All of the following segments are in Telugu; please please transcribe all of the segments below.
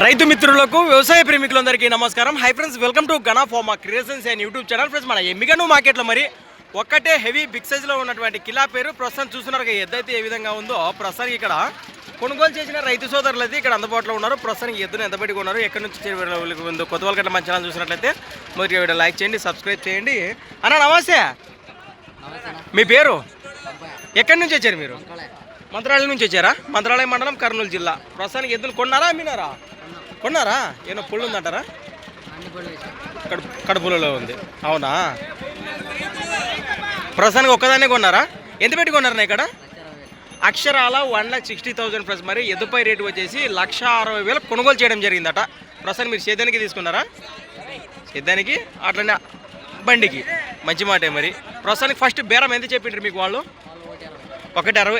రైతు మిత్రులకు వ్యవసాయ ప్రేమికులందరికీ నమస్కారం. Hi friends, welcome to Gana pharma creations and YouTube channel. Friends, మన ఎమ్మిగను మార్కెట్లో మరి ఒక్కటే హెవీ బిగ్ సైజ్లో ఉన్నటువంటి కిలా పేరు ప్రస్తుతం చూస్తున్నారు. ఎద్దైతే ఏ విధంగా ఉందో ప్రస్తుతానికి ఇక్కడ కొనుగోలు చేసిన రైతు సోదరులు అయితే ఇక్కడ అందుబాటులో ఉన్నారు. ప్రస్తుతానికి ఎద్దును ఎంత పెట్టి ఉన్నారు, ఎక్కడి నుంచి ఉందో కొత్త వాళ్ళకంటే మన ఛానల్ చూసినట్లయితే మొదటి వీడియో లైక్ చేయండి, సబ్స్క్రైబ్ చేయండి. అన్న నమస్తే, మీ పేరు? ఎక్కడి నుంచి వచ్చారు మీరు? మంత్రాలయం నుంచి వచ్చారా? మంత్రాలయం మండలం, కర్నూలు జిల్లా. ప్రస్తుతానికి ఎద్దులు కొన్నారా, అమ్మినారా? కొన్నారా? ఏమో పుళ్ళు ఉందంటారా? కడుపులలో ఉంది. అవునా? ప్రస్తుతానికి ఒక్కదాన్నే కొన్నారా? ఎంత పెట్టి కొన్నారా ఇక్కడ? అక్షరాల 1,60,000 ప్లస్. మరి ఎద్దుపై రేటు వచ్చేసి 1,60,000 కొనుగోలు చేయడం జరిగిందట. ప్రస్తుతం మీరు సేద్యానికి తీసుకున్నారా? సేద్యానికి అట్లనే బండికి. మంచి మాటే. మరి ప్రస్తుతానికి ఫస్ట్ బేరం ఎంత చెప్పిండ్రు మీకు వాళ్ళు? 1,60,000,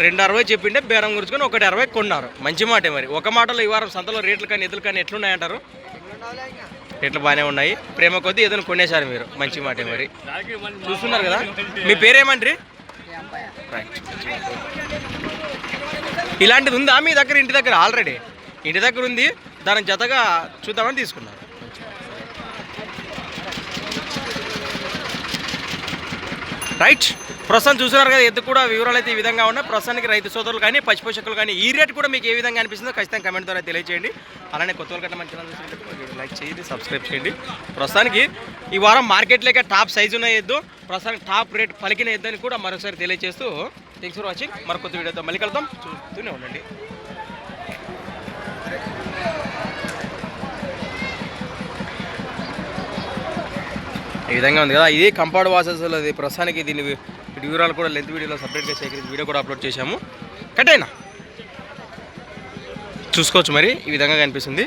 2,60,000 చెప్పిండే బేరం గురించుకొని 1,60,000 కొన్నారు. మంచి మాటే. మరి ఒక మాటలో ఈ వారం సంతలో రేట్లు కానీ ఎదులు కానీ ఎట్లున్నాయంటారు? రేట్లు బాగానే ఉన్నాయి. ప్రేమ కొద్దీ ఏదైనా కొనేశారు మీరు. మంచి మాటే. మరి చూస్తున్నారు కదా. మీ పేరేమంటారు? రైట్. ఇలాంటిది ఉందా మీ దగ్గర? ఇంటి దగ్గర ఆల్రెడీ ఇంటి దగ్గర ఉంది, దానికి జతగా చూద్దామని తీసుకున్నారు. రైట్. ప్రస్తుతం చూస్తున్నారు కదా, ఎద్దు కూడా వివరాలు అయితే ఈ విధంగా ఉన్నాయి. ప్రస్తుతానికి రైతు సోదరులు కానీ పశుపోషకులు కానీ ఈ రేట్ కూడా మీకు ఏ విధంగా అనిపిస్తుందో ఖచ్చితంగా కమెంట్ ద్వారా తెలియజేయండి. అలానే కొత్త వాళ్ళకంటే మంచి లైక్ చేయండి, సబ్స్క్రైబ్ చేయండి. ప్రస్తుతానికి ఈ వారం మార్కెట్లోకి టాప్ సైజు ఉన్న ఎద్దు, ప్రస్తుతానికి టాప్ రేట్ పలికిన ఎద్దు అని కూడా మరోసారి తెలియజేస్తూ థ్యాంక్స్ ఫర్ వాచింగ్. మరి కొత్త వీడియోతో మళ్ళీ కలుద్దాం. చూస్తూనే ఉండండి. ఈ విధంగా ఉంది కదా, ఇది కంపౌండ్ వాసెస్లో. అది ప్రస్తుతానికి దీని వివరాలు కూడా లెంత్ వీడియోలో సపరేట్గా సేకరించి వీడియో కూడా అప్లోడ్ చేశాము. కట్టేనా చూసుకోవచ్చు. మరి ఈ విధంగా కనిపిస్తుంది.